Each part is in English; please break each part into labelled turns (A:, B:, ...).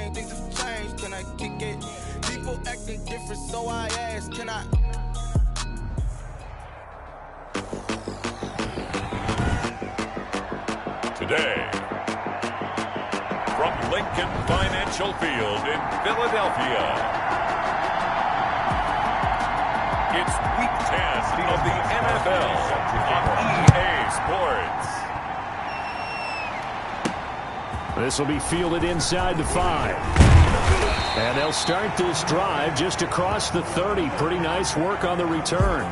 A: change, things have changed. Can I kick it? People acting different, so I ask, can I?
B: Today, from Lincoln Financial Field in Philadelphia, it's Week 10 of the NFL on EA Sports.
C: This will be fielded inside the 5. And they'll start this drive just across the 30. Pretty nice work on the return.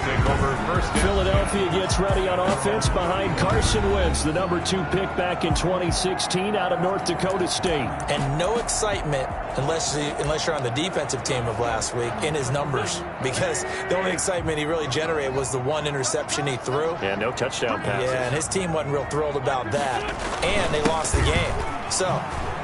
B: Take over first.
C: Philadelphia gets ready on offense behind Carson Wentz, the number 2 pick back in 2016 out of North Dakota State.
D: And no excitement unless you're on the defensive team of last week in his numbers, because the only excitement he really generated was the 1 interception he threw.
C: Yeah, no touchdown passes.
D: Yeah, and his team wasn't real thrilled about that. And they lost the game. So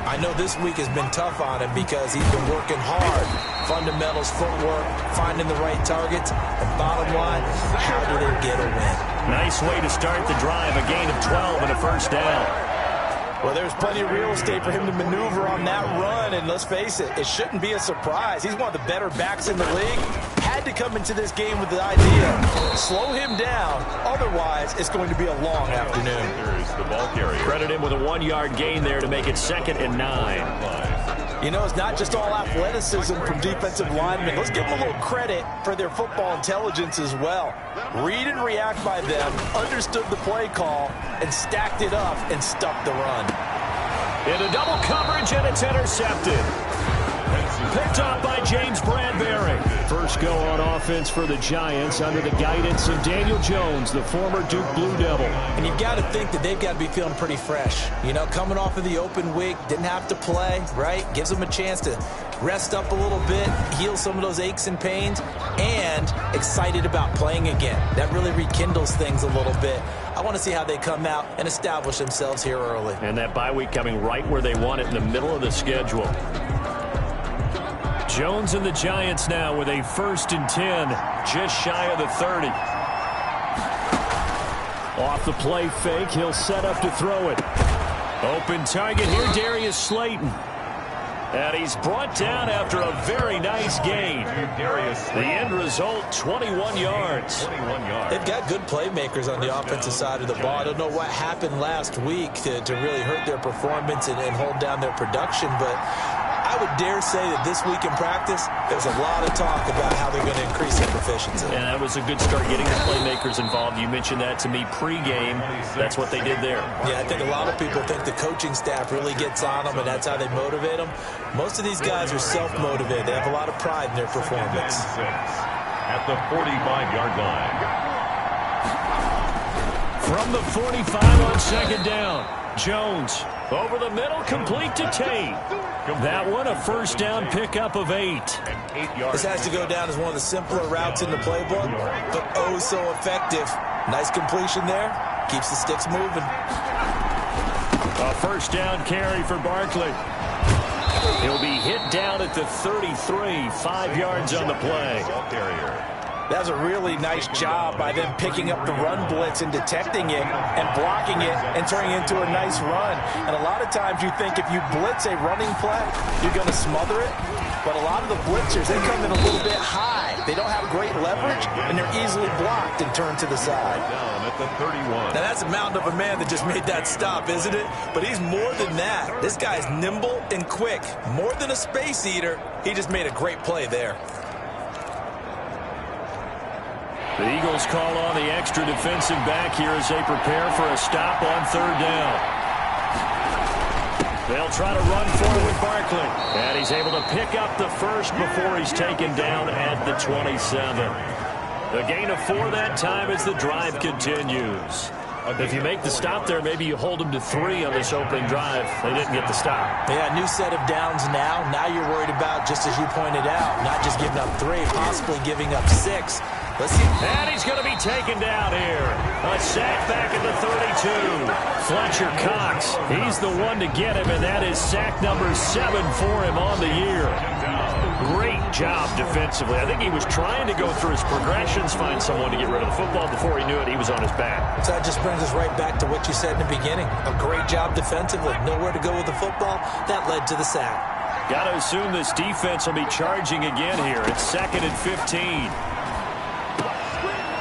D: I know this week has been tough on him because he's been working hard. Fundamentals, footwork, finding the right targets. And bottom line, how do they get a win?
C: Nice way to start the drive, a gain of 12 and a first down.
D: Well, there's plenty of real estate for him to maneuver on that run, and let's face it, it shouldn't be a surprise. He's one of the better backs in the league. Had to come into this game with the idea, slow him down, otherwise it's going to be a long afternoon.
B: Here's the ball carrier.
C: Credit him with a 1-yard gain there to make it 2nd and 9.
D: You know, it's not just all athleticism from defensive linemen. Let's give them a little credit for their football intelligence as well. Read and react by them, understood the play call, and stacked it up and stuffed the run.
C: Into double coverage, and it's intercepted. Picked off by James Bradbury. First go on offense for the Giants under the guidance of Daniel Jones, the former Duke Blue Devil.
D: And you've got to think that they've got to be feeling pretty fresh. You know, coming off of the open week, didn't have to play, right? Gives them a chance to rest up a little bit, heal some of those aches and pains, and excited about playing again. That really rekindles things a little bit. I want to see how they come out and establish themselves here early.
C: And that bye week coming right where they want it, in the middle of the schedule. Jones and the Giants now with a 1st and 10, just shy of the 30. Off the play fake, he'll set up to throw it. Open target here, Darius Slayton. And he's brought down after a very nice gain. The end result, 21 yards.
D: They've got good playmakers on the offensive side of the ball. I don't know what happened last week to really hurt their performance and hold down their production, but I would dare say that this week in practice, there's a lot of talk about how they're going to increase their proficiency.
C: And that was a good start, getting the playmakers involved. You mentioned that to me pregame. That's what they did there.
D: Yeah, I think a lot of people think the coaching staff really gets on them, and that's how they motivate them. Most of these guys are self-motivated. They have a lot of pride in their performance.
B: At the 45-yard line.
C: From the 45 on 2nd down, Jones over the middle, complete to Tate. That one, a first down pickup of 8.
D: This has to go down as one of the simpler routes in the playbook, but oh so effective. Nice completion there. Keeps the sticks moving.
C: A first down carry for Barkley. He'll be hit down at the 33, 5 yards on the play.
D: That was a really nice job by them picking up the run blitz and detecting it and blocking it and turning it into a nice run. And a lot of times you think if you blitz a running play, you're going to smother it. But a lot of the blitzers, they come in a little bit high. They don't have great leverage, and they're easily blocked and turned to the side.
B: Down at the 31.
D: Now that's a mountain of a man that just made that stop, isn't it? But he's more than that. This guy's nimble and quick. More than a space eater, he just made a great play there.
C: The Eagles call on the extra defensive back here as they prepare for a stop on 3rd down. They'll try to run forward with Barkley. And he's able to pick up the first before he's taken down at the 27. A gain of 4 that time as the drive continues. If you make the stop there, maybe you hold them to 3 on this opening drive. They didn't get the stop.
D: Yeah, new set of downs now. Now you're worried about, just as you pointed out, not just giving up 3, possibly giving up 6. Let's see.
C: And he's going to be taken down here. A sack back at the 32. Fletcher Cox, he's the one to get him, and that is sack number 7 for him on the year. Great job defensively. I think he was trying to go through his progressions, find someone to get rid of the football. Before he knew it, he was on his back.
D: So that just brings us right back to what you said in the beginning. A great job defensively. Nowhere to go with the football. That led to the sack.
C: Got to assume this defense will be charging again here. It's 2nd and 15.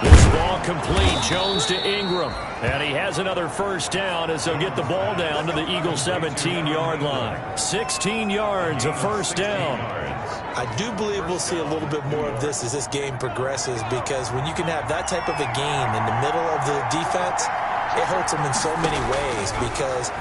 C: This ball complete. Jones to Ingram. And he has another first down as they'll get the ball down to the Eagles' 17-yard line. 16 yards, a first down.
D: I do believe we'll see a little bit more of this as this game progresses, because when you can have that type of a gain in the middle of the defense, it hurts them in so many ways, because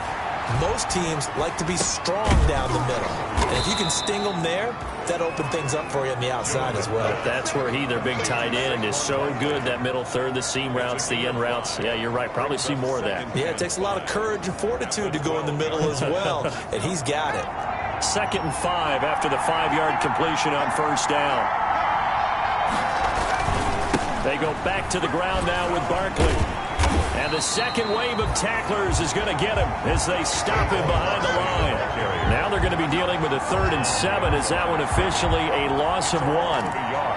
D: most teams like to be strong down the middle. And if you can sting them there, that opens things up for you on the outside as well.
C: But that's where their big tight end, is so good, that middle third, the seam routes, the end routes. Yeah, you're right. Probably see more of that.
D: Yeah, it takes a lot of courage and fortitude to go in the middle as well, and he's got it.
C: 2nd and 5 after the 5-yard completion on first down. They go back to the ground now with Barkley. And the second wave of tacklers is going to get him as they stop him behind the line. Now they're going to be dealing with a 3rd and 7. Is that one officially a loss of 1?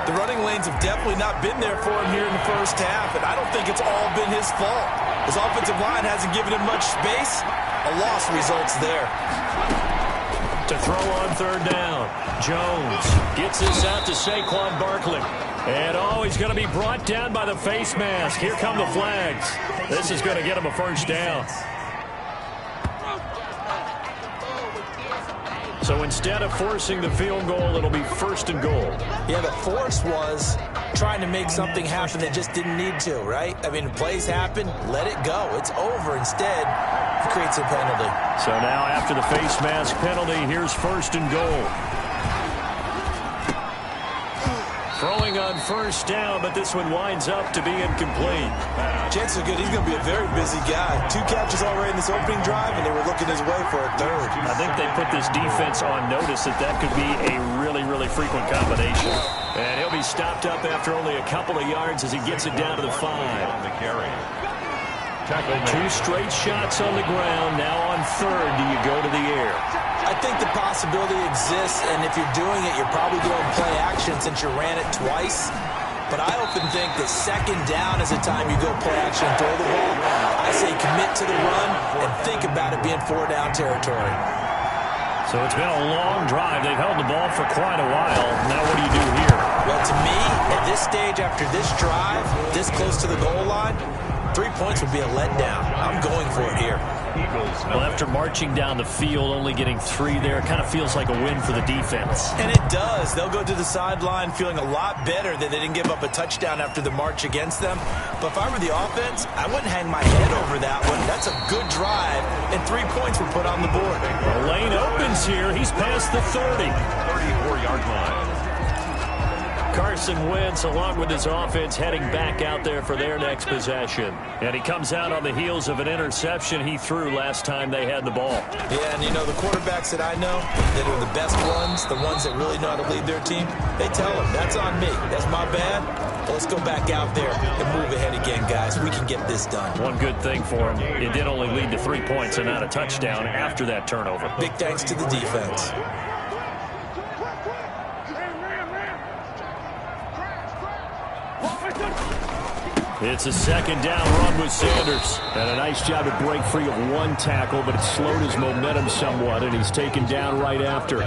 D: The running lanes have definitely not been there for him here in the first half, and I don't think it's all been his fault. His offensive line hasn't given him much space. A loss results there.
C: To throw on 3rd down. Jones gets this out to Saquon Barkley. And, he's going to be brought down by the face mask. Here come the flags. This is going to get him a first down. So instead of forcing the field goal, it'll be 1st and goal.
D: Yeah, the force was trying to make something happen that just didn't need to, right? I mean, plays happen, let it go. It's over. Instead, it creates a penalty.
C: So now after the face mask penalty, here's 1st and goal. Throwing on first down, but this one winds up to be incomplete.
D: Chances are good he's going to be a very busy guy. 2 catches already in this opening drive, and they were looking his way for a 3rd.
C: I think they put this defense on notice that could be a really, really frequent combination. And he'll be stopped up after only a couple of yards as he gets it down to the 5. 2 straight shots on the ground. Now on 3rd, do you go to the air?
D: I think the possibility exists, and if you're doing it, you're probably going play action since you ran it twice. But I often think that 2nd down is the time you go play action and throw the ball. I say commit to the run and think about it being 4-down territory.
C: So it's been a long drive. They've held the ball for quite a while. Now what do you do here?
D: Well, to me, at this stage, after this drive, this close to the goal line, 3 points would be a letdown. I'm going for it here.
C: Well, after marching down the field, only getting 3 there, it kind of feels like a win for the defense.
D: And it does. They'll go to the sideline feeling a lot better that they didn't give up a touchdown after the march against them. But if I were the offense, I wouldn't hang my head over that one. That's a good drive, and 3 points were put on the board.
C: The lane opens here. He's past the 30.
B: 34-yard line.
C: Carson Wentz, along with his offense, heading back out there for their next possession. And he comes out on the heels of an interception he threw last time they had the ball.
D: Yeah, and you know, the quarterbacks that I know that are the best ones, the ones that really know how to lead their team, they tell them, that's on me. That's my bad. Well, let's go back out there and move ahead again, guys. We can get this done.
C: One good thing for him, it did only lead to 3 points and not a touchdown after that turnover.
D: Big thanks to the defense.
C: It's a 2nd down run with Sanders. And a nice job to break free of 1 tackle, but it slowed his momentum somewhat, and he's taken down right after.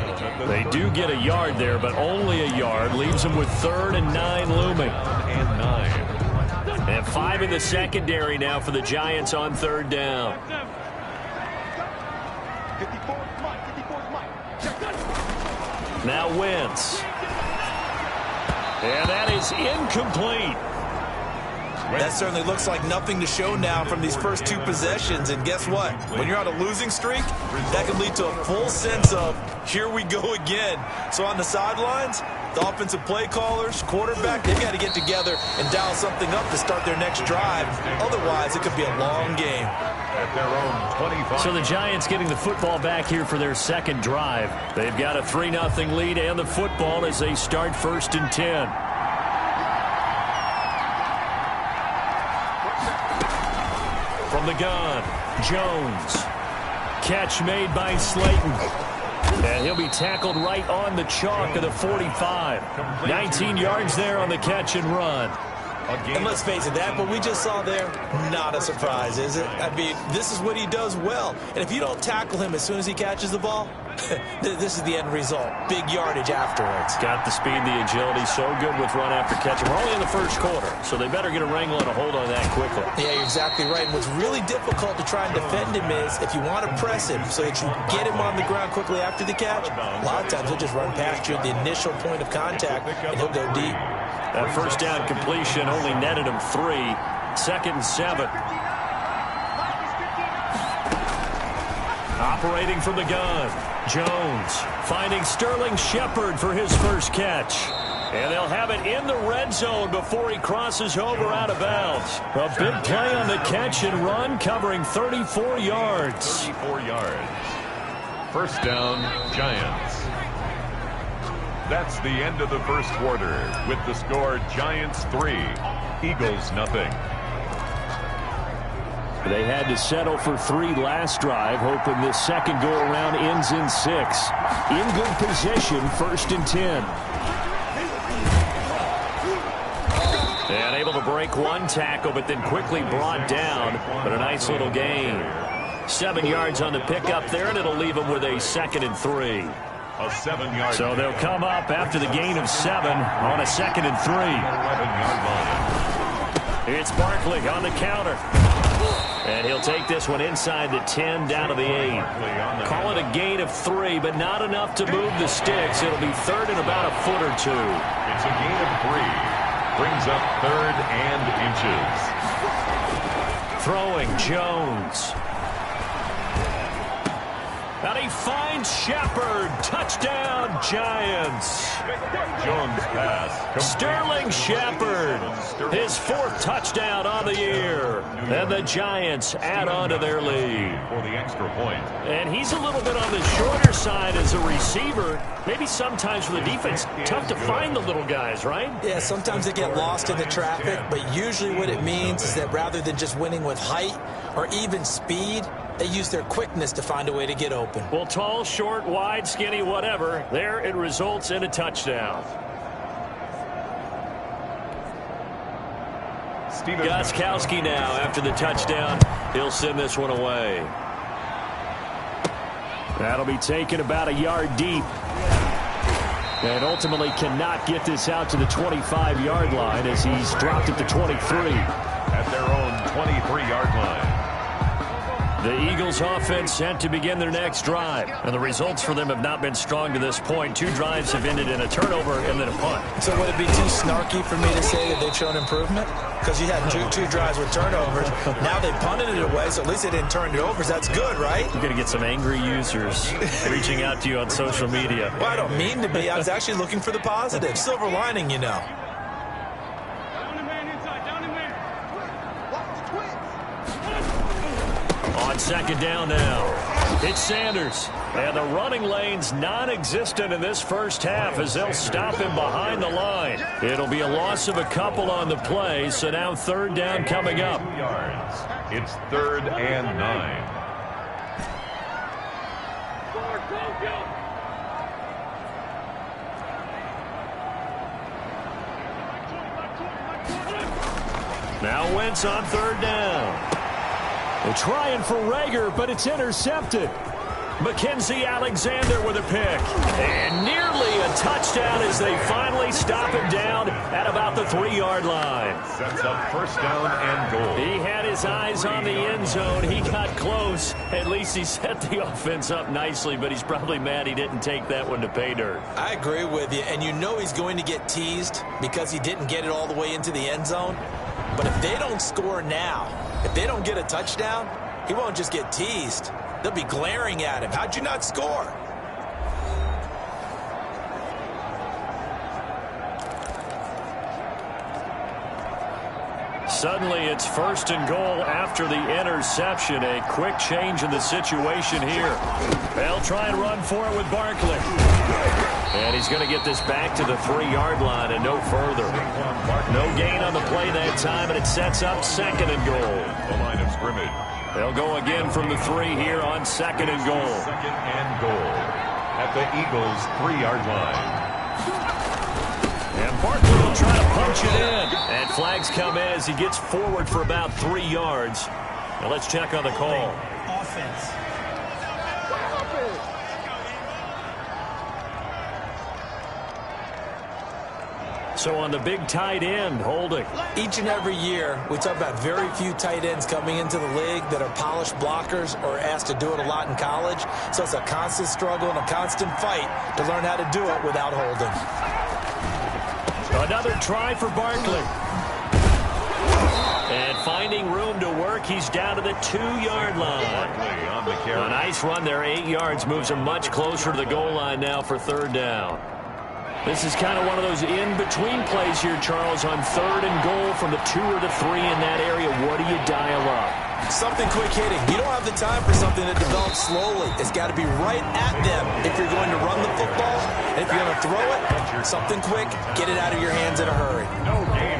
C: They do get a yard there, but only a yard. Leaves him with 3rd and 9 looming. And 5 in the secondary now for the Giants on 3rd down. Now Wentz. And that is incomplete.
D: That certainly looks like nothing to show now from these first 2 possessions. And guess what? When you're on a losing streak, that can lead to a full sense of, here we go again. So on the sidelines, the offensive play callers, quarterback, they've got to get together and dial something up to start their next drive. Otherwise, it could be a long game.
B: At their own 25.
C: So the Giants getting the football back here for their 2nd drive. They've got a 3-0 lead and the football as they start 1st and 10. From the gun, Jones. Catch made by Slayton. And he'll be tackled right on the chalk of the 45. 19 yards there on the catch and run.
D: And let's face it, that what we just saw there, not a surprise, is it? I mean, this is what he does well. And if you don't tackle him as soon as he catches the ball, this is the end result. Big yardage afterwards.
C: Got the speed, the agility, so good with run after catch. We're only in the first quarter, so they better get a wrangle and a hold on that quickly.
D: Yeah, you're exactly right. And what's really difficult to try and defend him is if you want to press him so that you get him on the ground quickly after the catch, a lot of times he'll just run past you at the initial point of contact, and he'll go deep.
C: That first down completion only netted him 3. 2nd and 7. Operating from the gun. Jones finding Sterling Shepard for his first catch. And they'll have it in the red zone before he crosses over out of bounds. A big play on the catch and run, covering 34 yards.
B: 34 yards. First down, Giants. That's the end of the first quarter with the score Giants 3, Eagles nothing.
C: They had to settle for 3 last drive, hoping this second go-around ends in 6. In good position, 1st and 10. And able to break one tackle, but then quickly brought down. But a nice little gain. 7 yards on the pickup there, and it'll leave them with a 2nd and 3.
B: A 7-yard.
C: So they'll come up after the gain of 7 on a 2nd and 3.
B: 11-yard line.
C: It's Barkley on the counter. And he'll take this one inside the 10 down to the 8. Call it a gain of 3, but not enough to move the sticks. It'll be 3rd and about a foot or 2.
B: It's a gain of 3. Brings up 3rd and inches.
C: Throwing Jones. And he finds Shepard. Touchdown, Giants.
B: Jones pass.
C: Sterling Shepard. His 4th touchdown on the year. And the Giants add on to their lead.
B: For the extra point.
C: And he's a little bit on the shorter side as a receiver. Maybe sometimes for the defense, tough to find the little guys, right?
D: Yeah, sometimes they get lost in the traffic, but usually what it means is that rather than just winning with height or even speed, they use their quickness to find a way to get open.
C: Well, tall, short, wide, skinny, whatever, there it results in a touchdown. Gostkowski now after the touchdown. He'll send this one away. That'll be taken about a yard deep. And ultimately cannot get this out to the 25-yard line as he's dropped at the 23.
B: At their own 23-yard line.
C: The Eagles offense set to begin their next drive. And the results for them have not been strong to this point. 2 drives have ended in a turnover and then a punt.
D: So would it be too snarky for me to say that they've shown improvement? Because you had two drives with turnovers. Now they punted it away, so at least they didn't turn it over. So that's good, right?
C: You're going to get some angry users reaching out to you on social media.
D: Well, I don't mean to be. I was actually looking for the positive. Silver lining, you know.
C: On 2nd down now, it's Sanders. And the running lane's non-existent in this first half as they'll stop him behind the line. It'll be a loss of a couple on the play, so now 3rd down coming up.
B: It's 3rd and 9.
C: Now Wentz on 3rd down. They're trying for Rager, but it's intercepted. Mackenzie Alexander with a pick. And nearly a touchdown as they finally stop him down at about the 3-yard line.
B: Sets up 1st down and goal.
C: He had his eyes on the end zone. He got close. At least he set the offense up nicely, but he's probably mad he didn't take that one to pay dirt.
D: I agree with you, and you know he's going to get teased because he didn't get it all the way into the end zone. But if they don't score now, if they don't get a touchdown, he won't just get teased. They'll be glaring at him. How'd you not score?
C: Suddenly it's 1st and goal after the interception. A quick change in the situation here. They'll try and run for it with Barkley. And he's going to get this back to the 3-yard line and no further. No gain on the play that time, and it sets up 2nd and goal.
B: The line of scrimmage.
C: They'll go again from the 3 here on 2nd and goal.
B: 2nd and goal. at the Eagles' 3-yard line.
C: And Barkley will try to punch it in. And flags come in as he gets forward for about 3 yards. Now let's check on the call.
E: Offense.
C: So on the big tight end, holding.
D: Each and every year, we talk about very few tight ends coming into the league that are polished blockers or asked to do it a lot in college. So it's a constant struggle and a constant fight to learn how to do it without holding.
C: Another try for Barkley. And finding room to work, he's down to the 2-yard line. A nice run there, 8 yards, moves him much closer to the goal line now for 3rd down. This is kind of one of those in-between plays here, Charles, on 3rd and goal from the 2 or the 3 in that area. What do you dial up?
D: Something quick hitting. You don't have the time for something that develops slowly. It's got to be right at them if you're going to run the football. And if you're going to throw it, something quick, get it out of your hands in a hurry.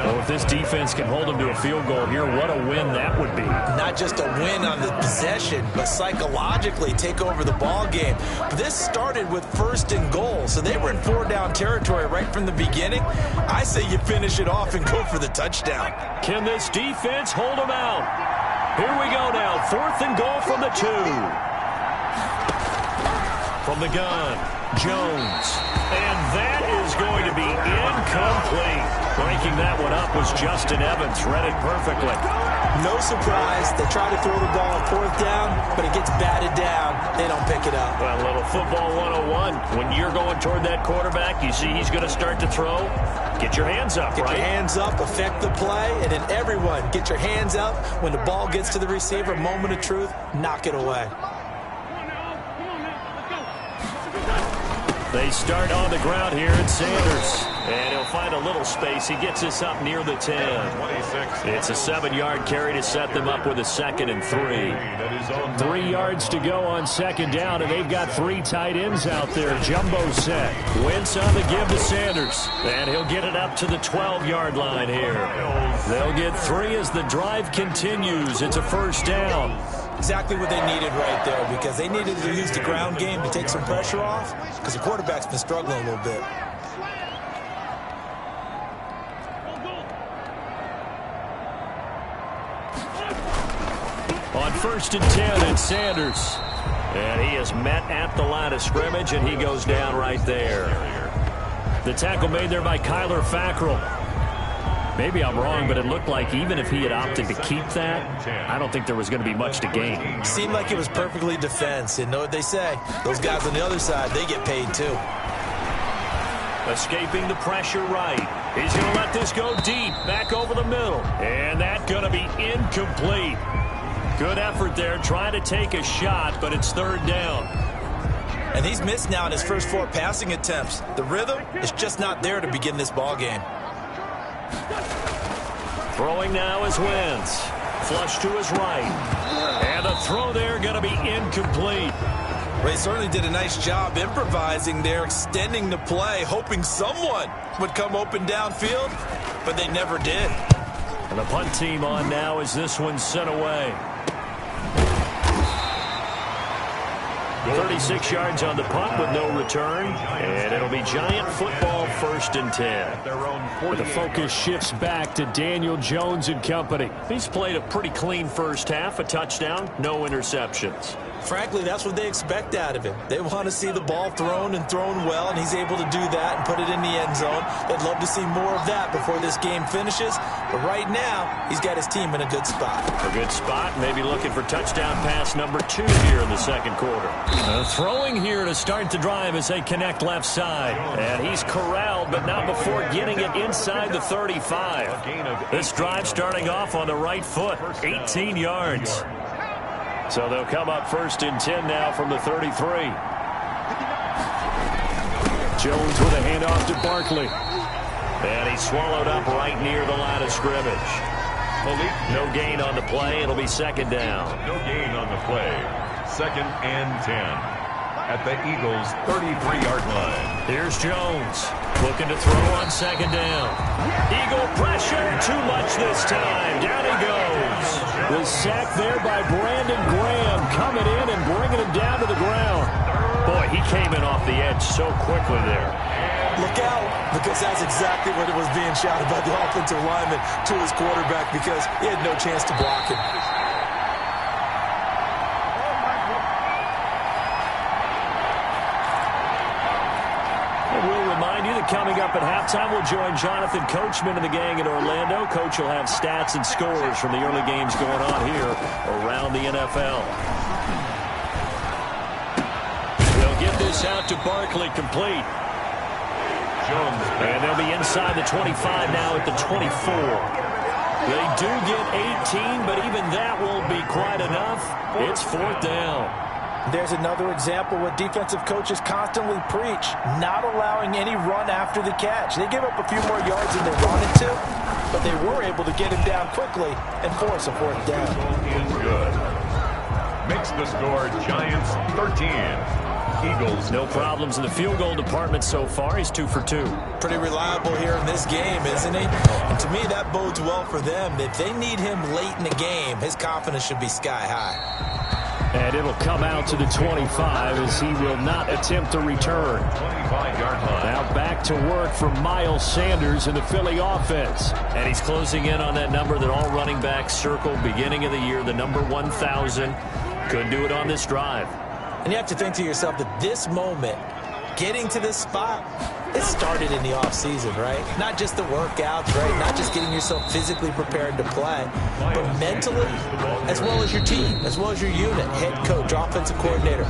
C: Well, if this defense can hold them to a field goal here, what a win that would be.
D: Not just a win on the possession, but psychologically take over the ball game. This started with 1st and goal, so they were in 4-down territory right from the beginning. I say you finish it off and go for the touchdown.
C: Can this defense hold them out? Here we go now, 4th and goal from the 2. From the gun, Jones. And that is going to be incomplete. Breaking that one up was Justin Evans. Read it perfectly.
D: No surprise. They try to throw the ball on 4th down, but it gets batted down. They don't pick it up.
C: Well, a little football 101. When you're going toward that quarterback, you see he's going to start to throw. Get your hands up,
D: right? Get your hands up, affect the play, and then everyone get your hands up. When the ball gets to the receiver, moment of truth, knock it away.
C: They start on the ground here at Sanders. And he'll find a little space. He gets us up near the 10. It's a 7-yard carry to set them up with a 2nd and 3. 3 yards to go on 2nd down, and they've got 3 tight ends out there. Jumbo set. Wentz on the give to Sanders. And he'll get it up to the 12-yard line here. They'll get 3 as the drive continues. It's a 1st down.
D: Exactly what they needed right there, because they needed to use the ground game to take some pressure off, because the quarterback's been struggling a little bit.
C: On 1st and 10, it's Sanders. And he is met at the line of scrimmage, and he goes down right there. The tackle made there by Kyler Fackrell. Maybe I'm wrong, but it looked like even if he had opted to keep that, I don't think there was going to be much to gain.
D: Seemed like it was perfectly defense. And know what they say? Those guys on the other side, they get paid too.
C: Escaping the pressure right. He's going to let this go deep, back over the middle. And that's going to be incomplete. Good effort there, trying to take a shot, but it's 3rd down.
D: And he's missed now in his first 4 passing attempts. The rhythm is just not there to begin this ball game.
C: Throwing now is Wentz. Flush to his right. And the throw there going to be incomplete.
D: Well, he certainly did a nice job improvising there, extending the play, hoping someone would come open downfield, but they never did.
C: And the punt team on now as this one's sent away. 36 yards on the punt with no return. And it'll be Giant football 1st and 10. The focus shifts back to Daniel Jones and company. He's played a pretty clean first half, a touchdown, no interceptions.
D: Frankly, that's what they expect out of him. They want to see the ball thrown and thrown well, and he's able to do that and put it in the end zone. They'd love to see more of that before this game finishes. But right now, he's got his team in a good spot.
C: A good spot, maybe looking for touchdown pass number 2 here in the 2nd quarter. Throwing here to start the drive as they connect left side. And he's corralled, but not before getting it inside the 35. This drive starting off on the right foot, 18 yards. So they'll come up 1st and 10 now from the 33. Jones with a handoff to Barkley. And he's swallowed up right near the line of scrimmage. No gain on the play. It'll be 2nd down.
B: No gain on the play. 2nd and 10. At the Eagles' 33-yard line.
C: Here's Jones. Looking to throw on 2nd down. Eagle pressure. Too much this time. Down he goes. The sack there by Brandon Graham coming in and bringing him down to the ground. Boy, Boy, he came in off the edge so quickly there.
D: Look out, because that's exactly what it was being shouted by the offensive lineman to his quarterback, because he had no chance to block him.
C: We'll remind you that coming up at halftime, we'll join Jonathan Coachman and the gang in Orlando. Coach will have stats and scores from the early games going on here around the NFL. They'll get this out to Barkley, complete. And they'll be inside the 25 now at the 24. They do get 18, but even that won't be quite enough. It's 4th down.
D: There's another example what defensive coaches constantly preach, not allowing any run after the catch. They give up a few more yards than they wanted to, but they were able to get him down quickly and force a 4th down.
B: Good. Makes the score Giants 13. Eagles.
C: No problems in the field goal department so far. He's 2 for 2.
D: Pretty reliable here in this game, isn't he? And to me, that bodes well for them. If they need him late in the game, his confidence should be sky high.
C: And it'll come out to the 25 as he will not attempt to return.
B: 25-yard line.
C: Now back to work for Miles Sanders in the Philly offense. And he's closing in on that number that all running backs circled beginning of the year, the number 1,000. Couldn't do it on this drive.
D: And you have to think to yourself that this moment, getting to this spot, it started in the offseason, right? Not just the workouts, right? Not just getting yourself physically prepared to play, but mentally, as well as your team, as well as your unit, head coach, offensive coordinator.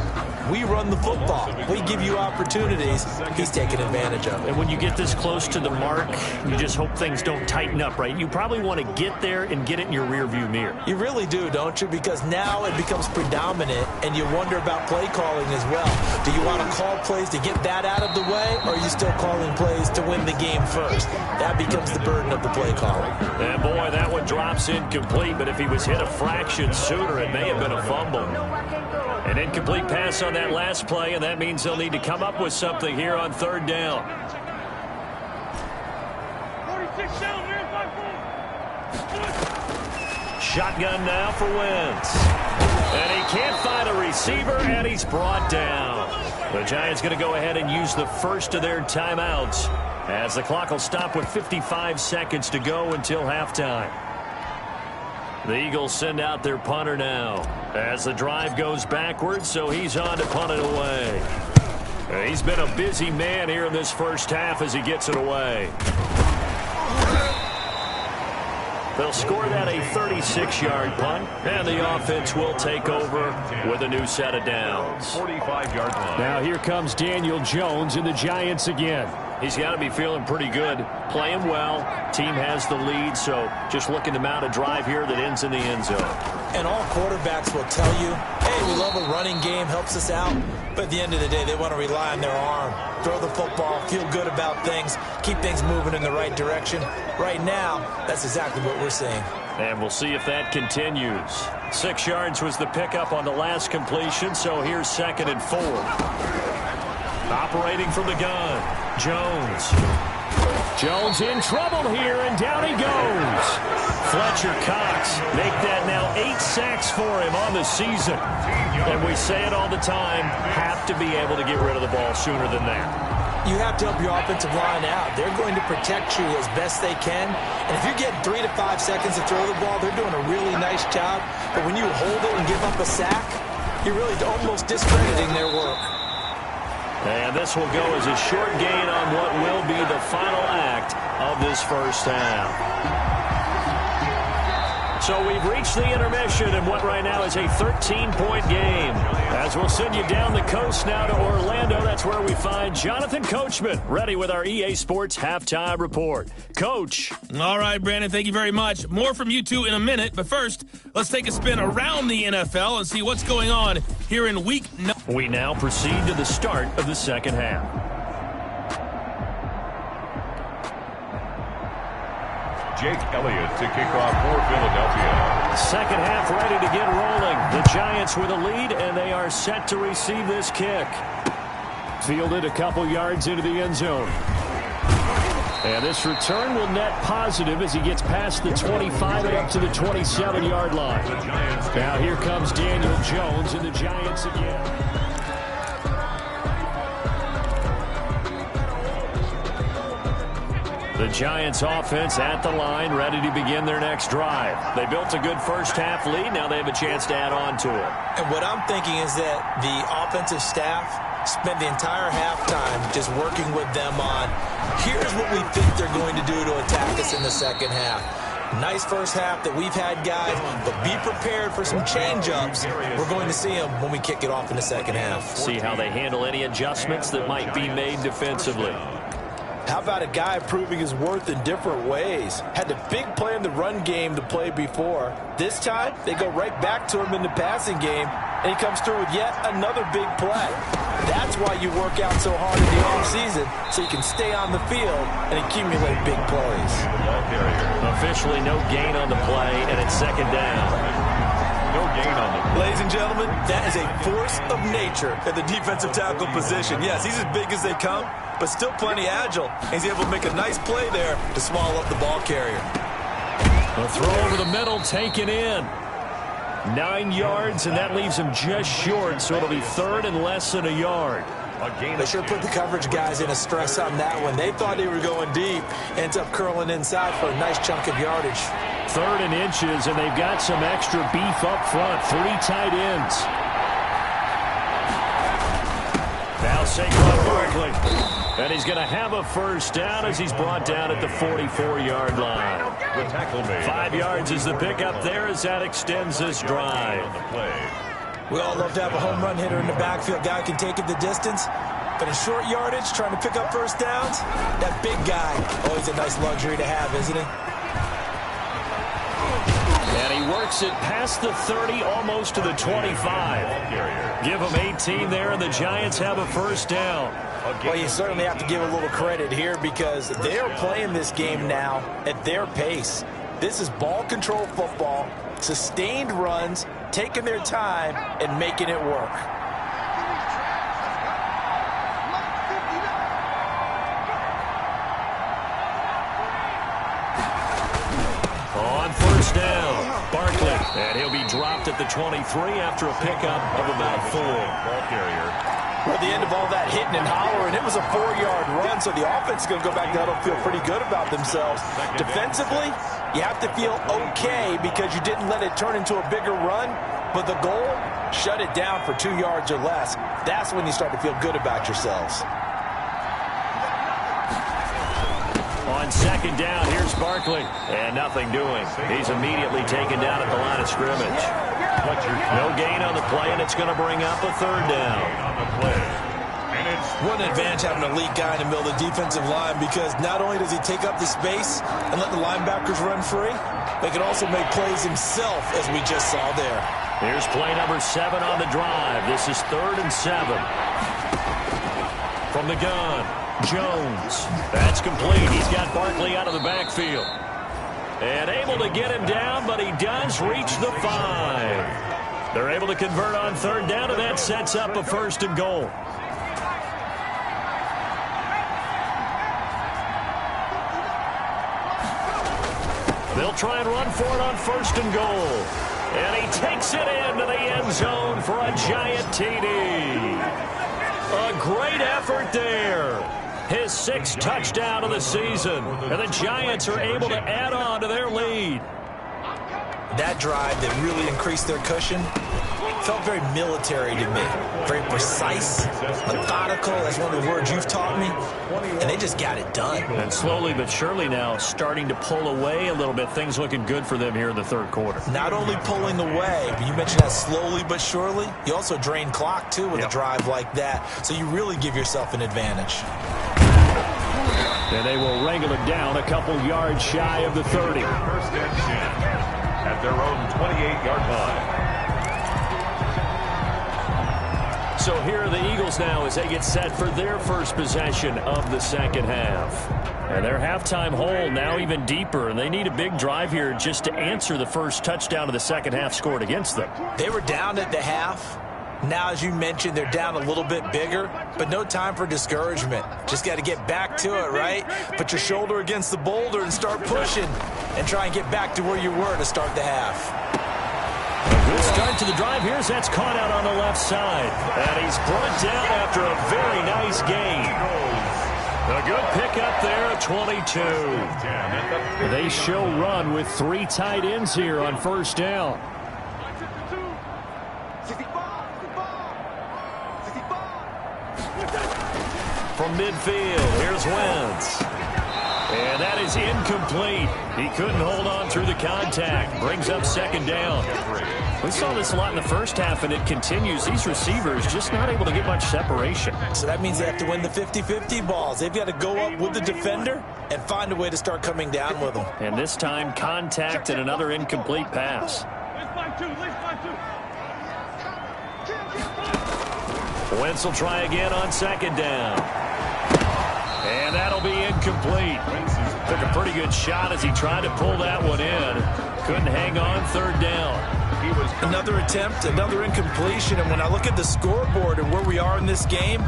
D: We run the football. We give you opportunities. He's taking advantage of it.
C: And when you get this close to the mark, you just hope things don't tighten up, right? You probably want to get there and get it in your rearview mirror.
D: You really do, don't you? Because now it becomes predominant, and you wonder about play calling as well. Do you want to call plays to get that out of the way, or are you still calling plays to win the game first? That becomes the burden of the play calling.
C: And boy, that one drops incomplete, but if he was hit a fraction sooner, it may have been a fumble. An incomplete pass on that last play, and that means they'll need to come up with something here on 3rd down.
E: 46 down,
C: Shotgun now for Wentz. And he can't find a receiver, and he's brought down. The Giants going to go ahead and use the first of their timeouts as the clock will stop with 55 seconds to go until halftime. The Eagles send out their punter now as the drive goes backwards, so he's on to punt it away. He's been a busy man here in this first half as he gets it away. They'll score that a 36-yard punt, and the offense will take over with a new set of downs.
B: 45-yard line.
C: Now here comes Daniel Jones and the Giants again. He's got to be feeling pretty good, playing well. Team has the lead, so just looking to mount a drive here that ends in the end zone.
D: And all quarterbacks will tell you, hey, we love a running game, helps us out. But at the end of the day, they want to rely on their arm. Throw the football, feel good about things, keep things moving in the right direction. Right now, that's exactly what we're seeing.
C: And we'll see if that continues. 6 yards was the pickup on the last completion, so here's 2nd and 4. Operating from the gun, Jones. Jones in trouble here, and down he goes. Fletcher Cox make that now 8 sacks for him on the season. And we say it all the time, have to be able to get rid of the ball sooner than that.
D: You have to help your offensive line out. They're going to protect you as best they can. And if you're getting 3 to 5 seconds to throw the ball, they're doing a really nice job. But when you hold it and give up a sack, you're really almost discrediting their work.
C: And this will go as a short gain on what will be the final act of this first half. So we've reached the intermission in what right now is a 13-point game. As we'll send you down the coast now to Orlando, that's where we find Jonathan Coachman, ready with our EA Sports Halftime Report. Coach.
E: All right, Brandon, thank you very much. More from you two in a minute, but first, let's take a spin around the NFL and see what's going on here in Week 9.
C: We now proceed to the start of the second half.
B: Jake Elliott to kick off for Philadelphia.
C: Second half ready to get rolling. The Giants with a lead, and they are set to receive this kick. Fielded a couple yards into the end zone. And this return will net positive as he gets past the 25 and up to the 27-yard line. Now here comes Daniel Jones and the Giants again. The Giants offense at the line, ready to begin their next drive. They built a good first-half lead. Now they have a chance to add on to it.
D: And what I'm thinking is that the offensive staff spent the entire halftime just working with them on, here's what we think they're going to do to attack us in the second half. Nice first half that we've had, guys, but be prepared for some change-ups. We're going to see them when we kick it off in the second half.
C: See how they handle any adjustments that might be made defensively.
D: How about a guy proving his worth in different ways? Had the big play in the run game to play before. This time, they go right back to him in the passing game, and he comes through with yet another big play. That's why you work out so hard in the offseason, so you can stay on the field and accumulate big plays.
C: Officially no gain on the play, and it's second down.
B: No gain on the play.
D: Ladies and gentlemen, that is a force of nature at the defensive tackle position. Yes, he's as big as they come, but still plenty agile. He's able to make a nice play there to swallow up the ball carrier.
C: A throw over the middle, taken in. 9 yards, and that leaves him just short, so it'll be third and less than a yard.
D: They sure put the coverage guys in a stress on that one. They thought they were going deep. Ends up curling inside for a nice chunk of yardage.
C: Third and inches, and they've got some extra beef up front. 3 tight ends. Now Saquon Barkley. And he's going to have a first down as he's brought down at the 44-yard line.
B: The tackle made.
C: 5 yards is the pickup there as that extends this drive.
D: We all love to have a home run hitter in the backfield. Guy can take it the distance. But in short yardage, trying to pick up first downs, that big guy, always a nice luxury to have, isn't he?
C: And he works it past the 30, almost to the 25. Give him 18 there, and the Giants have a first down.
D: Well, you certainly have to give a little credit here because they're playing this game now at their pace. This is ball control football, sustained runs, taking their time, and making it work.
C: On first down, Barkley. And he'll be dropped at the 23 after a pickup of about 4.
B: Ball carrier.
D: Well, at the end of all that hitting and hollering, it was a 4-yard run, so the offense is going to go back down and feel pretty good about themselves. Defensively, you have to feel okay because you didn't let it turn into a bigger run, but the goal, shut it down for 2 yards or less. That's when you start to feel good about yourselves.
C: On second down, here's Barkley. And nothing doing. He's immediately taken down at the line of scrimmage. No gain on the play, and it's going to bring up a third down.
D: What an advantage having an elite guy in the middle of the defensive line because not only does he take up the space and let the linebackers run free, but he can also make plays himself, as we just saw there.
C: Here's play number 7 on the drive. This is 3rd and 7. From the gun, Jones. That's complete. He's got Barkley out of the backfield. And able to get him down, but he does reach the 5. They're able to convert on third down, and that sets up a 1st and goal. They'll try and run for it on 1st and goal. And he takes it into the end zone for a giant TD. A great effort there. His 6th touchdown of the season. And the Giants are able to add on to their lead.
D: That drive that really increased their cushion felt very military to me. Very precise, methodical. That's one of the words you've taught me. And they just got it done.
C: And slowly but surely now starting to pull away a little bit. Things looking good for them here in the 3rd quarter.
D: Not only pulling away, but you mentioned that slowly but surely. You also drain clock, too, with a drive like that. So you really give yourself an advantage.
C: And they will wrangle it down a couple yards shy of the 30.
B: 1st and 10 at their own 28-yard line.
C: So here are the Eagles now as they get set for their first possession of the second half. And their halftime hole now even deeper, and they need a big drive here just to answer the first touchdown of the second half scored against them.
D: They were down at the half. Now, as you mentioned, they're down a little bit bigger, but no time for discouragement. Just got to get back to it, right? Put your shoulder against the boulder and start pushing and try and get back to where you were to start the half.
C: A good start to the drive here as that's caught out on the left side. And he's brought down after a very nice gain. A good pickup there at 22. They show run with 3 tight ends here on first down. From midfield, here's Wentz. And that is incomplete. He couldn't hold on through the contact. Brings up second down. We saw this a lot in the first half, and it continues. These receivers just not able to get much separation.
D: So that means they have to win the 50-50 balls. They've got to go up with the defender and find a way to start coming down with them.
C: And this time, contact and another incomplete pass. Wentz will try again on second down. And that'll be incomplete. Took a pretty good shot as he tried to pull that one in. Couldn't hang on third down.
D: Another attempt, another incompletion. And when I look at the scoreboard and where we are in this game,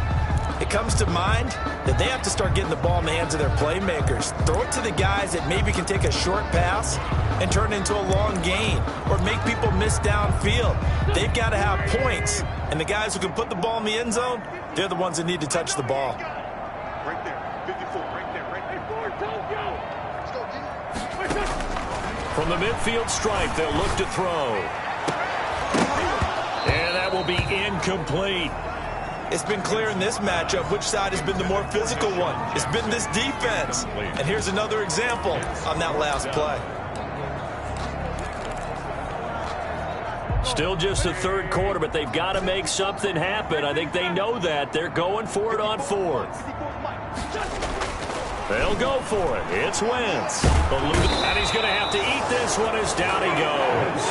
D: it comes to mind that they have to start getting the ball in the hands of their playmakers. Throw it to the guys that maybe can take a short pass and turn it into a long gain or make people miss downfield. They've got to have points. And the guys who can put the ball in the end zone, they're the ones that need to touch the ball.
F: Right there, 54, right there, right there. Don't go. Let's go,
C: From the midfield stripe, they'll look to throw. And that will be incomplete.
D: It's been clear in this matchup which side has been the more physical one. It's been this defense. And here's another example on that last play.
C: Still just the third quarter, but they've got to make something happen. I think they know that. They're going for it on fourth. They'll go for it. It's Wentz. And he's going to have to eat this one as down he goes.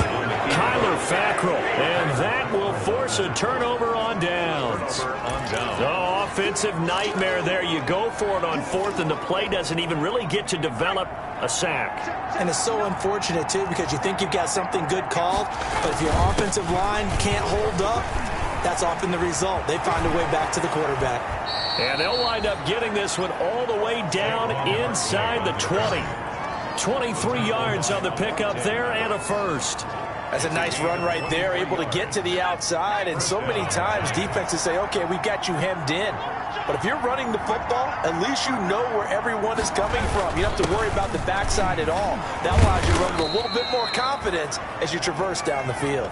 C: Kyler Fackrell. And that will force a turnover on downs. The offensive nightmare there. You go for it on fourth, and the play doesn't even really get to develop a sack.
D: And it's so unfortunate, too, because you think you've got something good called, but if your offensive line can't hold up, that's often the result. They find a way back to the quarterback.
C: And they'll wind up getting this one all the way down inside the 20. 23 yards on the pickup there and a first.
D: That's a nice run right there, able to get to the outside. And so many times defenses say, okay, we've got you hemmed in. But if you're running the football, at least you know where everyone is coming from. You don't have to worry about the backside at all. That allows you to run with a little bit more confidence as you traverse down the field.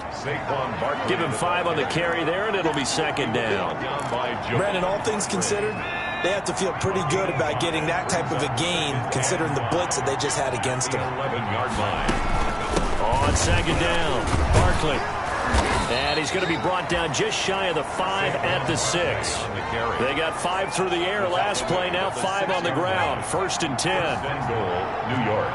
C: Give him 5 on the carry there, and it'll be second down.
D: Brandon, all things considered, they have to feel pretty good about getting that type of a gain, considering the blitz that they just had against them.
B: 11-yard line.
C: On second down, Barkley. And he's going to be brought down just shy of the 5 at the 6. They got 5 through the air last play, now 5 on the ground. First and 10.
B: Goal, New York.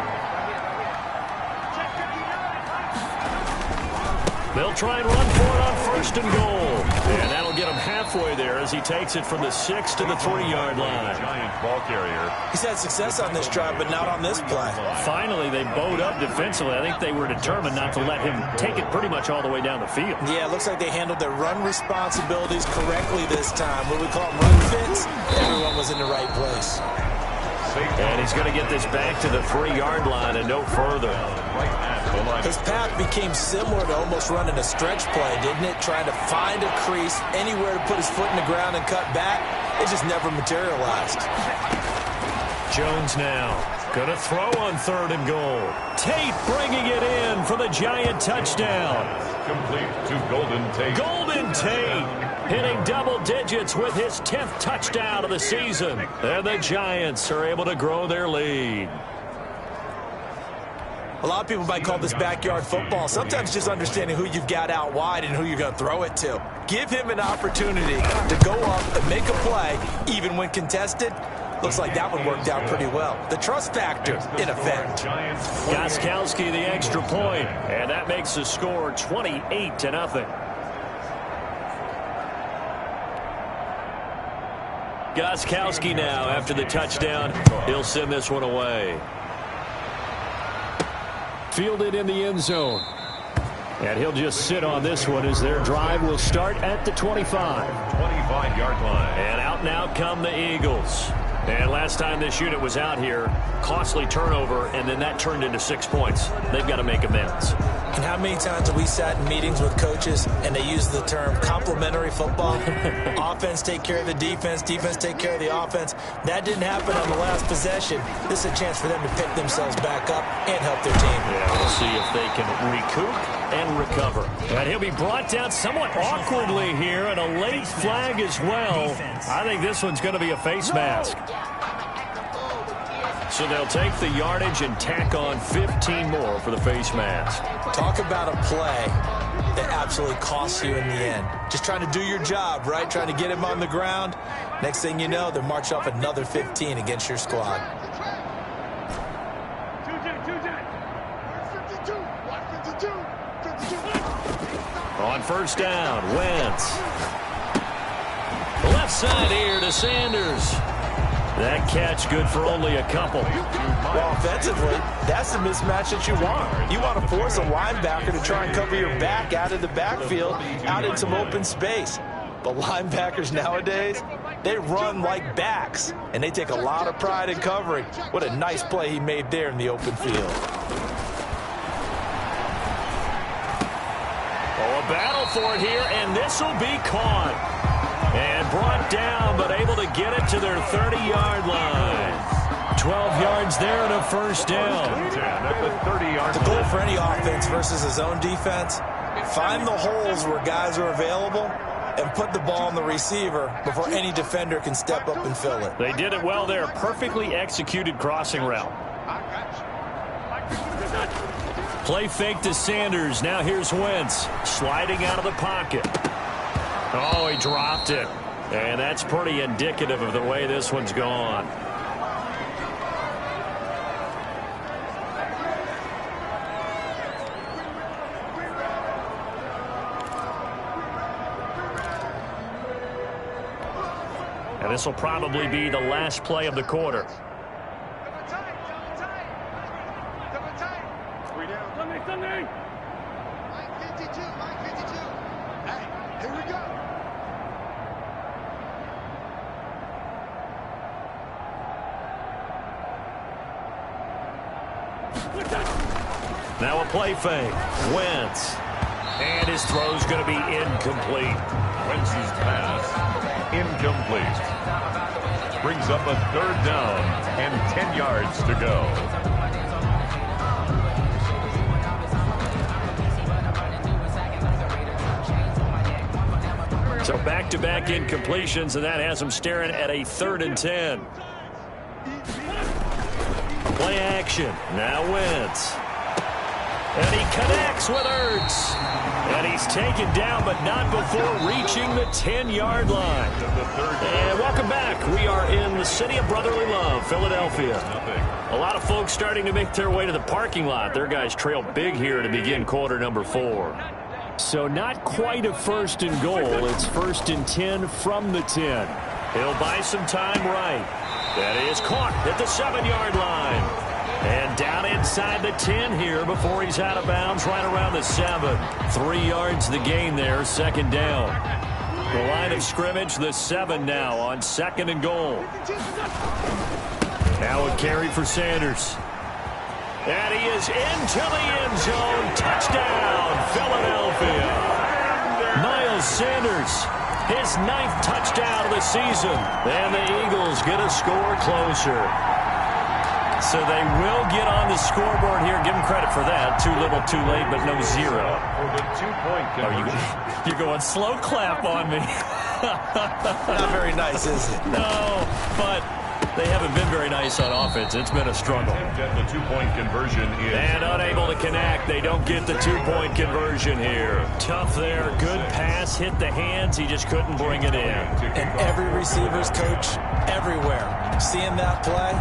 C: They'll try and run for it on first and goal. And that'll get him halfway there as he takes it from the 6 to the 3-yard line.
B: Giant ball carrier.
D: He's had success on this drive, but not on this play.
C: Finally, they bowed up defensively. I think they were determined not to let him take it pretty much all the way down the field.
D: Yeah, it looks like they handled their run responsibilities correctly this time. What we call them run fits, everyone was in the right place.
C: And he's going to get this back to the 3-yard line and no further.
D: His path became similar to almost running a stretch play, didn't it? Trying to find a crease, anywhere to put his foot in the ground and cut back. It just never materialized.
C: Jones now going to throw on third and goal. Tate bringing it in for the Giant touchdown.
B: Complete to Golden Tate.
C: Golden Tate hitting double digits with his 10th touchdown of the season. And the Giants are able to grow their lead.
D: A lot of people might call this backyard football. Sometimes just understanding who you've got out wide and who you're going to throw it to. Give him an opportunity to go up and make a play, even when contested. Looks like that one worked out pretty well. The trust factor, in effect.
C: Gostkowski the extra point, and that makes the score 28-0. Gostkowski now after the touchdown. He'll send this one away. Fielded in the end zone. And he'll just sit on this one as their drive will start at the 25.
B: 25-yard line.
C: And out now come the Eagles. And last time this unit was out here, costly turnover, and then that turned into 6 points. They've got to make amends.
D: And how many times have we sat in meetings with coaches and they use the term complementary football? Offense take care of the defense, defense take care of the offense. That didn't happen on the last possession. This is a chance for them to pick themselves back up and help their team.
C: Yeah, we'll see if they can recoup and recover. And he'll be brought down somewhat awkwardly here, and a late flag as well. I think this one's going to be a face mask. So they'll take the yardage and tack on 15 more for the face mask.
D: Talk about a play that absolutely costs you in the end. Just trying to do your job, right? Trying to get him on the ground. Next thing you know, they're marching off another 15 against your squad.
C: On first down, Wentz. Left side here to Sanders. That catch good for only a couple.
D: Well, offensively, that's the mismatch that you want. You want to force a linebacker to try and cover your back out of the backfield, out in some open space. But linebackers nowadays, they run like backs, and they take a lot of pride in covering. What a nice play he made there in the open field.
C: Oh, a battle for it here, and this will be caught. And brought down, but able to get it to their 30-yard line. 12 yards there and a first down.
D: The goal for any offense versus his own defense, find the holes where guys are available and put the ball on the receiver before any defender can step up and fill it.
C: They did it well there. Perfectly executed crossing route. Play fake to Sanders. Now here's Wentz sliding out of the pocket. Oh, he dropped it. And that's pretty indicative of the way this one's gone. And this will probably be the last play of the quarter. Now a play fake. Wentz. And his throw's going to be incomplete.
B: Wentz's pass incomplete. Brings up a third down and 10 yards to go.
C: So back-to-back incompletions, and that has him staring at a 3rd and 10. Play action. Now Wentz. And he connects with Ertz. And he's taken down, but not before reaching the 10-yard line. And welcome back. We are in the city of brotherly love, Philadelphia. A lot of folks starting to make their way to the parking lot. Their guys trail big here to begin quarter number 4. So not quite a 1st and goal. It's 1st and 10 from the 10. He'll buy some time right. That is caught at the 7-yard line. And down inside the 10 here before he's out of bounds right around the 7. 3 yards the gain there, 2nd down. The line of scrimmage, the 7 now on 2nd and goal. Now a carry for Sanders. And he is into the end zone. Touchdown, Philadelphia. Miles Sanders, his 9th touchdown of the season. And the Eagles get a score closer. So they will get on the scoreboard here. Give them credit for that. Too little, too late, but no 0. You're going slow clap on me.
D: Not very nice, is it?
C: No, but they haven't been very nice on offense. It's been a struggle.
B: The 2-point conversion is...
C: And unable to connect. They don't get the 2-point conversion here. Tough there. Good pass. Hit the hands. He just couldn't bring it in.
D: And every receiver's coach everywhere. Seeing that play,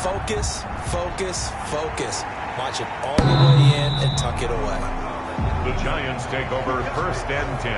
D: focus, focus, focus. Watch it all the way in and tuck it away.
B: The Giants take over 1st and 10.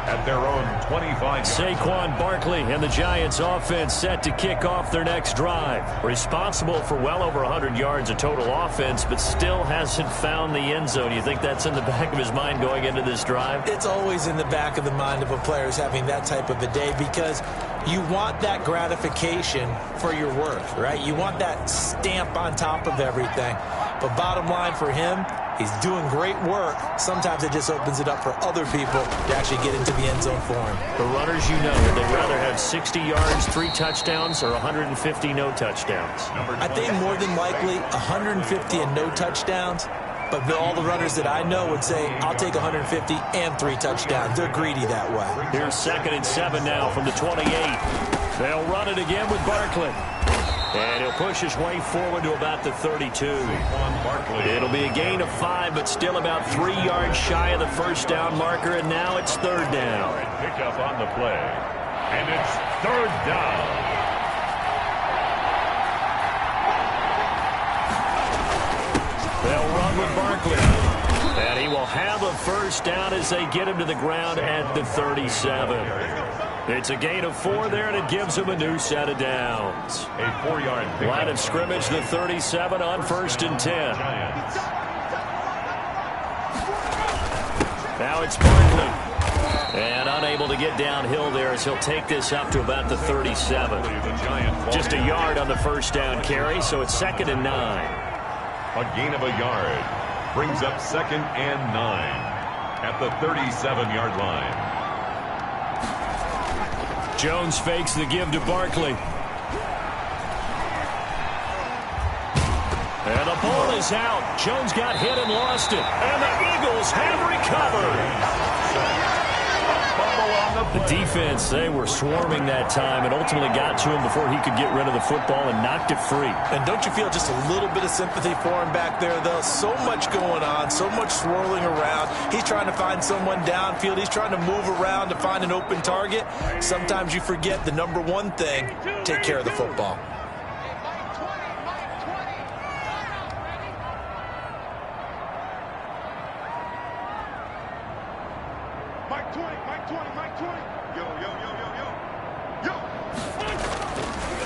B: at their own 25.
C: Saquon Barkley and the Giants offense set to kick off their next drive. Responsible for well over 100 yards of total offense, but still hasn't found the end zone. You think that's in the back of his mind going into this drive?
D: It's always in the back of the mind of a player who's having that type of a day, because you want that gratification for your work, right? You want that stamp on top of everything. But bottom line for him, he's doing great work. Sometimes it just opens it up for other people to actually get into the end zone for him.
C: The runners, you know, they'd rather have 60 yards, 3 touchdowns, or 150 no touchdowns.
D: I think more than likely 150 and no touchdowns. But all the runners that I know would say, I'll take 150 and 3 touchdowns. They're greedy that way.
C: Here's 2nd and 7 now from the 28. They'll run it again with Barkley. And he'll push his way forward to about the 32. It'll be a gain of 5, but still about 3 yards shy of the first down marker, and now it's 3rd down.
B: Pick up on the play, and it's 3rd down.
C: They'll run with Barkley. And he will have a first down as they get him to the ground at the 37. It's a gain of 4 there, and it gives him a new set of downs.
B: A 4-yard pickup.
C: Line of scrimmage, the 37 on 1st and 10. Now it's Barkley. And unable to get downhill there as he'll take this up to about the 37. Just a yard on the first down carry, so it's 2nd and 9.
B: A gain of a yard brings up 2nd and 9 at the 37-yard line.
C: Jones fakes the give to Barkley. And the ball is out. Jones got hit and lost it. And the Eagles have recovered. The defense, they were swarming that time and ultimately got to him before he could get rid of the football and knocked it free.
D: And don't you feel just a little bit of sympathy for him back there, though? So much going on, so much swirling around. He's trying to find someone downfield. He's trying to move around to find an open target. Sometimes you forget the number one thing, take care of the football.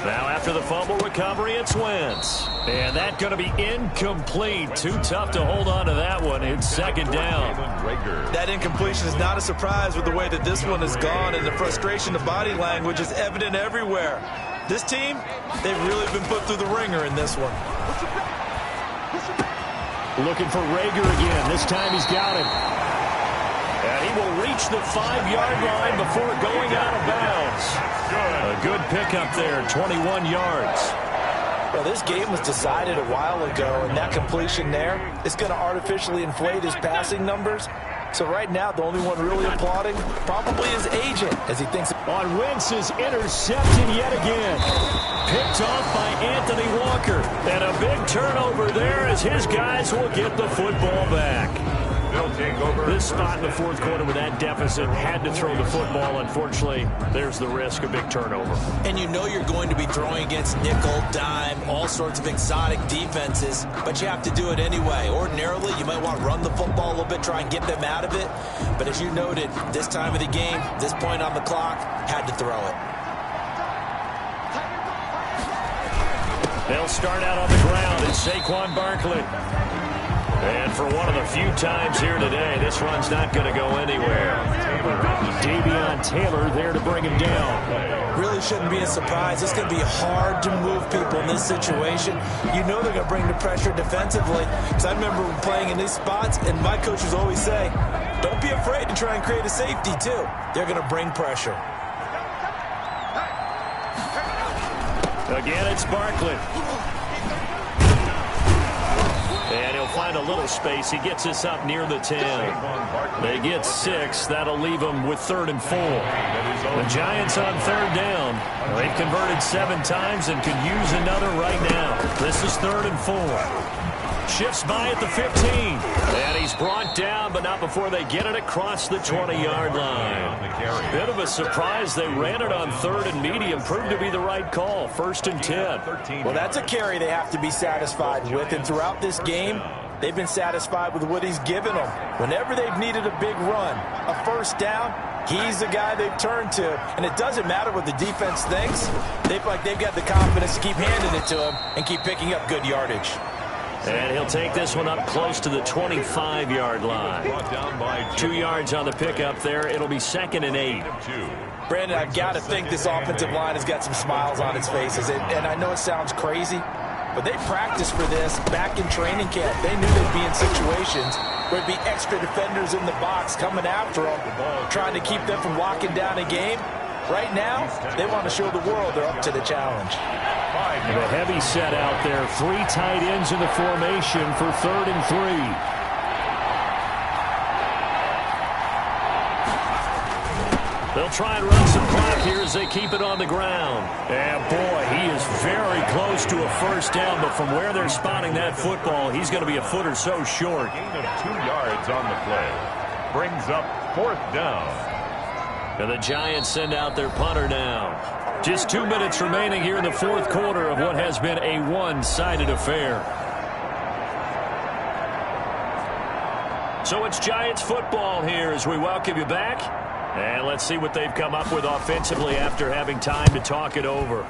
C: Now after the fumble recovery, it's Wentz. And that's going to be incomplete. Too tough to hold on to that one. It's 2nd down.
D: That incompletion is not a surprise with the way that this one has gone, and the frustration of body language is evident everywhere. This team, they've really been put through the ringer in this one.
C: Looking for Rager again. This time he's got him. And he will reach the 5-yard line before going out of bounds. A good pickup there, 21 yards.
D: Well, this game was decided a while ago, and that completion there is going to artificially inflate his passing numbers. So right now, the only one really applauding probably his agent as he thinks.
C: On Wentz's interception yet again. Picked off by Anthony Walker. And a big turnover there as his guys will get the football back. This spot in the 4th quarter with that deficit had to throw the football. Unfortunately, there's the risk of big turnover.
D: And you know you're going to be throwing against nickel, dime, all sorts of exotic defenses, but you have to do it anyway. Ordinarily, you might want to run the football a little bit, try and get them out of it. But as you noted, this time of the game, this point on the clock, had to throw it.
C: They'll start out on the ground. It's Saquon Barkley. And for one of the few times here today, this run's not going to go anywhere. Davion Taylor there to bring him down.
D: Really shouldn't be a surprise. It's going to be hard to move people in this situation. You know they're going to bring the pressure defensively. Because I remember playing in these spots, and my coaches always say, don't be afraid to try and create a safety, too. They're going to bring pressure.
C: Again, it's Barkley. And he'll find a little space. He gets this up near the 10. They get 6. That'll leave them with 3rd and 4. The Giants on 3rd down. They've converted 7 times and could use another right now. This is 3rd and 4. Shifts by at the 15. And he's brought down, but not before they get it across the 20-yard line. Bit of a surprise. They ran it on 3rd and medium. Proved to be the right call. 1st and 10.
D: Well, that's a carry they have to be satisfied with. And throughout this game, they've been satisfied with what he's given them. Whenever they've needed a big run, a first down, He's the guy they've turned to, and it doesn't matter what the defense thinks. They've got the confidence to keep handing it to him and keep picking up good yardage.
C: And he'll take this one up close to the 25-yard line. 2 yards on the pickup there. It'll be 2nd and 8.
D: Brandon, I've got to think this offensive line has got some smiles on its faces. And I know it sounds crazy, but they practiced for this back in training camp. They knew they'd be in situations where there'd be extra defenders in the box coming after them, trying to keep them from locking down a game. Right now, they want to show the world they're up to the challenge.
C: The heavy set out there. 3 tight ends in the formation for 3rd and 3. They'll try and run some clock here as they keep it on the ground. And boy, he is very close to a first down, but from where they're spotting that football, he's going to be a foot or so short.
B: Gain of 2 yards on the play. Brings up 4th down.
C: And the Giants send out their punter now. Just 2 minutes remaining here in the 4th quarter of what has been a one-sided affair. So it's Giants football here as we welcome you back. And let's see what they've come up with offensively after having time to talk it over.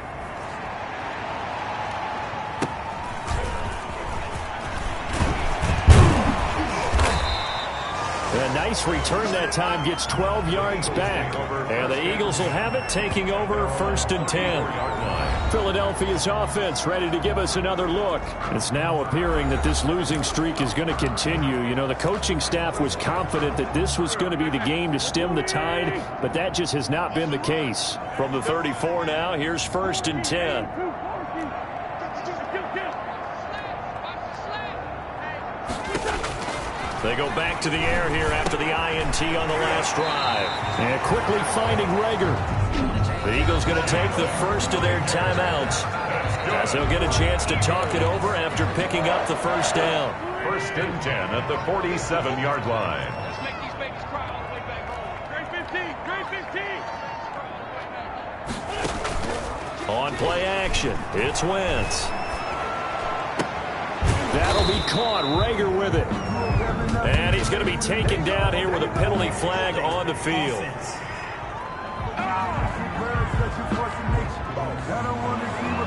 C: A nice return that time, gets 12 yards back. And the Eagles will have it, taking over 1st and 10. Philadelphia's offense ready to give us another look. It's now appearing that this losing streak is going to continue. You know, the coaching staff was confident that this was going to be the game to stem the tide, but that just has not been the case. From the 34 now, here's 1st and 10. They go back to the air here after the INT on the last drive. And quickly finding Rager. The Eagles going to take the first of their timeouts, as they'll get a chance to talk it over after picking up the first down.
B: 1st and 10 at the 47-yard line.
F: Let's make these babies cry all the way back home. Grade 15, grade 15.
C: On play action, it's Wentz. That'll be caught. Rager with it. And he's going to be taken down here with a penalty flag on the field.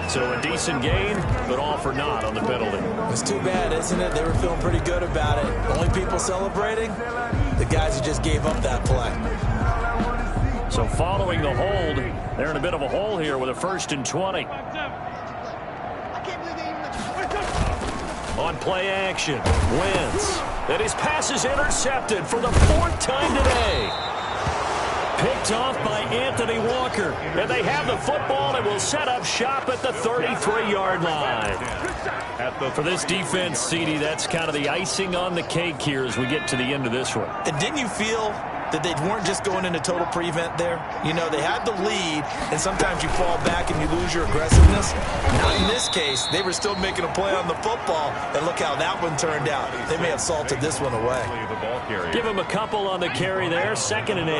C: So a decent gain, but all for naught on the penalty.
D: It's too bad, isn't it? They were feeling pretty good about it. Only people celebrating? The guys who just gave up that play.
C: So following the hold, they're in a bit of a hole here with a 1st and 20. On play action, Wentz. And his pass is intercepted for the 4th time today. Picked off by Anthony Walker. And they have the football and will set up shop at the 33-yard line. For this defense, CD, that's kind of the icing on the cake here as we get to the end of this one.
D: And didn't you feel that they weren't just going into total prevent there? You know, they had the lead, and sometimes you fall back and you lose your aggressiveness. Not in this case. They were still making a play on the football, and look how that one turned out. They may have salted this one away.
C: Give him a couple on the carry there, 2nd and 8.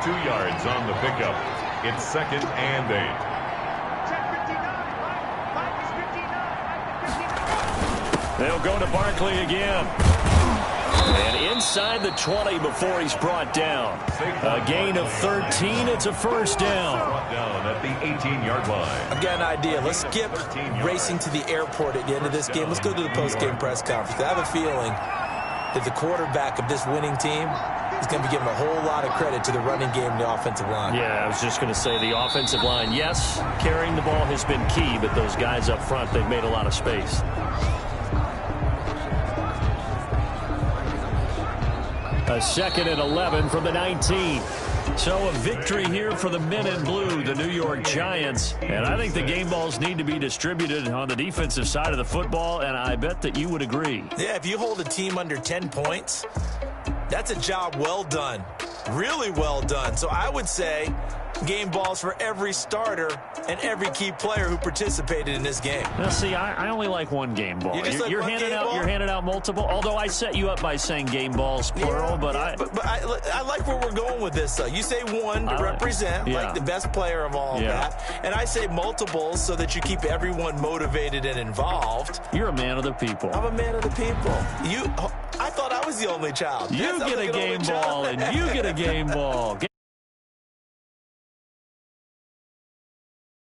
B: 2 yards on the pickup. It's 2nd and 8.
C: They'll go to Barkley again. And inside the 20 before he's brought down. A gain of 13. It's a first down.
B: Brought down at the 18-yard line.
D: I've got an idea. Let's skip racing to the airport at the end of this game. Let's go to the post-game press conference. I have a feeling that the quarterback of this winning team is going to be given a whole lot of credit to the running game and the offensive line.
C: Yeah, I was just going to say the offensive line, yes, carrying the ball has been key, but those guys up front, they've made a lot of space. A 2nd and 11 from the 19. So a victory here for the men in blue, the New York Giants. And I think the game balls need to be distributed on the defensive side of the football, and I bet that you would agree.
D: Yeah, if you hold a team under 10 points, that's a job well done. Really well done. So I would say game balls for every starter and every key player who participated in this game.
C: Now, see, I only like one game ball. You're handing out multiple. Although I set you up by saying game balls plural, but
D: I like where we're going with this. You say one to represent like the best player of all that, and I say multiples so that you keep everyone motivated and involved.
C: You're a man of the people.
D: I'm a man of the people. I thought I I was the only child.
C: You get a game ball, and you get a game ball.